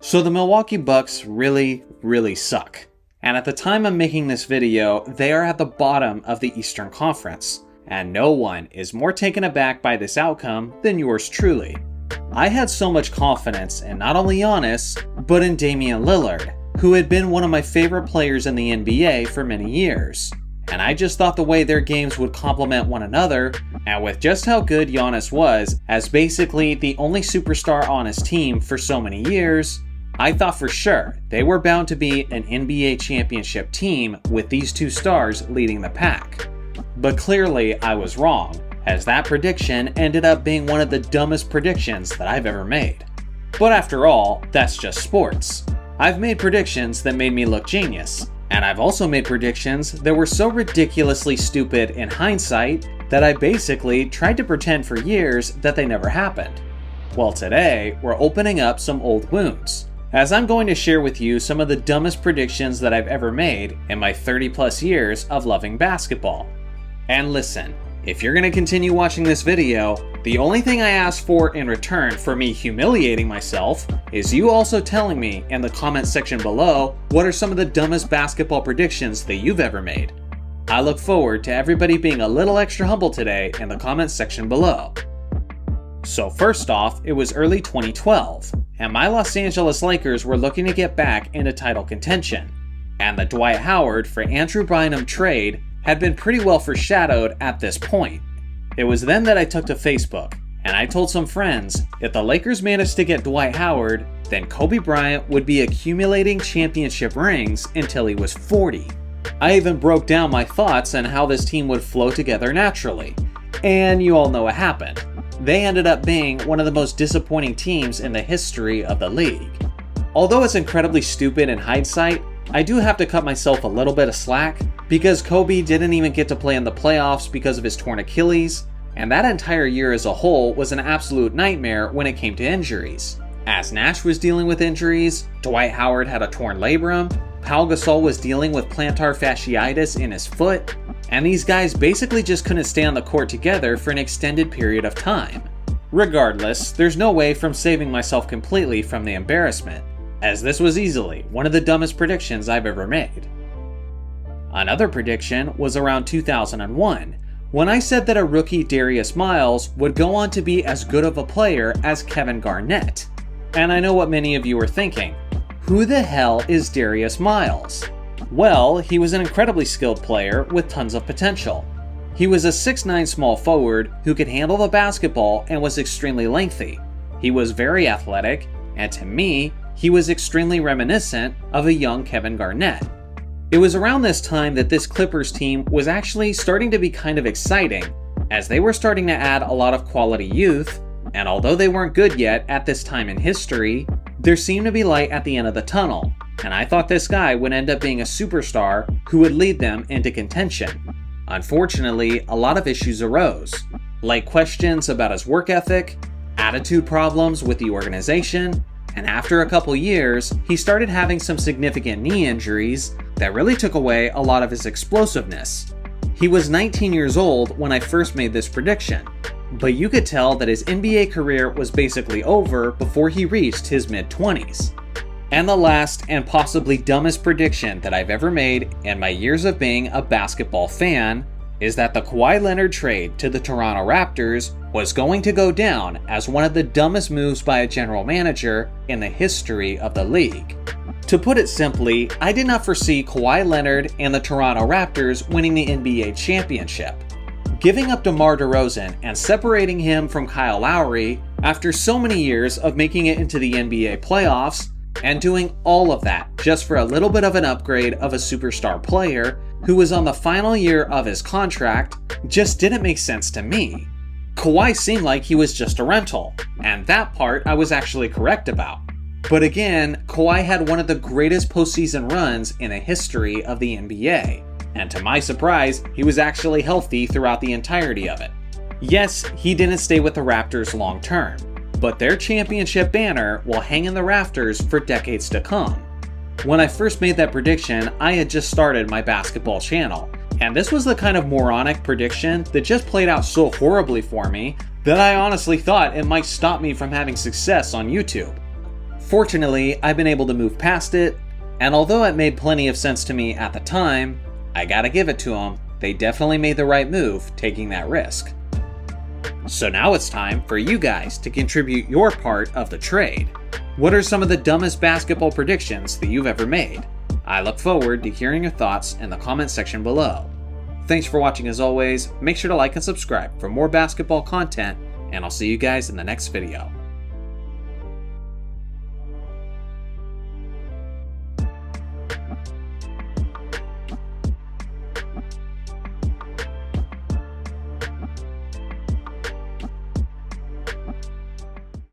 So the Milwaukee Bucks really suck. And at the time I'm making this video, they are at the bottom of the Eastern Conference. And no one is more taken aback by this outcome than yours truly. I had so much confidence in not only Giannis, but in Damian Lillard, who had been one of my favorite players in the NBA for many years. And I just thought the way their games would complement one another, and with just how good Giannis was as basically the only superstar on his team for so many years, I thought for sure they were bound to be an NBA championship team with these two stars leading the pack. But clearly I was wrong, as that prediction ended up being one of the dumbest predictions that I've ever made. But after all, that's just sports. I've made predictions that made me look genius, and I've also made predictions that were so ridiculously stupid in hindsight that I basically tried to pretend for years that they never happened. Well, today, we're opening up some old wounds, as I'm going to share with you some of the dumbest predictions that I've ever made in my 30+ years of loving basketball. And listen, if you're going to continue watching this video, the only thing I ask for in return for me humiliating myself is you also telling me in the comment section below what are some of the dumbest basketball predictions that you've ever made. I look forward to everybody being a little extra humble today in the comment section below. So first off, it was early 2012, and my Los Angeles Lakers were looking to get back into title contention, and the Dwight Howard for Andrew Bynum trade had been pretty well foreshadowed at this point. It was then that I took to Facebook, and I told some friends if the Lakers managed to get Dwight Howard, then Kobe Bryant would be accumulating championship rings until he was 40. I even broke down my thoughts on how this team would flow together naturally, and you all know what happened. They ended up being one of the most disappointing teams in the history of the league. Although it's incredibly stupid in hindsight, I do have to cut myself a little bit of slack because Kobe didn't even get to play in the playoffs because of his torn Achilles, and that entire year as a whole was an absolute nightmare when it came to injuries. As Nash was dealing with injuries, Dwight Howard had a torn labrum, Pau Gasol was dealing with plantar fasciitis in his foot, and these guys basically just couldn't stay on the court together for an extended period of time. Regardless, there's no way from saving myself completely from the embarrassment, as this was easily one of the dumbest predictions I've ever made. Another prediction was around 2001, when I said that a rookie Darius Miles would go on to be as good of a player as Kevin Garnett. And I know what many of you are thinking, who the hell is Darius Miles? Well, he was an incredibly skilled player with tons of potential. He was a 6'9" small forward who could handle the basketball and was extremely lengthy. He was very athletic, and to me, he was extremely reminiscent of a young Kevin Garnett. It was around this time that this Clippers team was actually starting to be kind of exciting, as they were starting to add a lot of quality youth, and although they weren't good yet at this time in history, there seemed to be light at the end of the tunnel, and I thought this guy would end up being a superstar who would lead them into contention. Unfortunately, a lot of issues arose, like questions about his work ethic, attitude problems with the organization, and after a couple years, he started having some significant knee injuries that really took away a lot of his explosiveness. He was 19 years old when I first made this prediction, but you could tell that his NBA career was basically over before he reached his mid-20s. And the last and possibly dumbest prediction that I've ever made in my years of being a basketball fan is that the Kawhi Leonard trade to the Toronto Raptors was going to go down as one of the dumbest moves by a general manager in the history of the league. To put it simply, I did not foresee Kawhi Leonard and the Toronto Raptors winning the NBA championship. Giving up DeMar DeRozan and separating him from Kyle Lowry after so many years of making it into the NBA playoffs, and doing all of that just for a little bit of an upgrade of a superstar player who was on the final year of his contract, just didn't make sense to me. Kawhi seemed like he was just a rental, and that part I was actually correct about. But again, Kawhi had one of the greatest postseason runs in the history of the NBA, and to my surprise, he was actually healthy throughout the entirety of it. Yes, he didn't stay with the Raptors long term, but their championship banner will hang in the rafters for decades to come. When I first made that prediction, I had just started my basketball channel, and this was the kind of moronic prediction that just played out so horribly for me that I honestly thought it might stop me from having success on YouTube. Fortunately, I've been able to move past it, and although it made plenty of sense to me at the time, I gotta give it to them, they definitely made the right move taking that risk. So now it's time for you guys to contribute your part of the trade. What are some of the dumbest basketball predictions that you've ever made? I look forward to hearing your thoughts in the comment section below. Thanks for watching as always, make sure to like and subscribe for more basketball content, and I'll see you guys in the next video.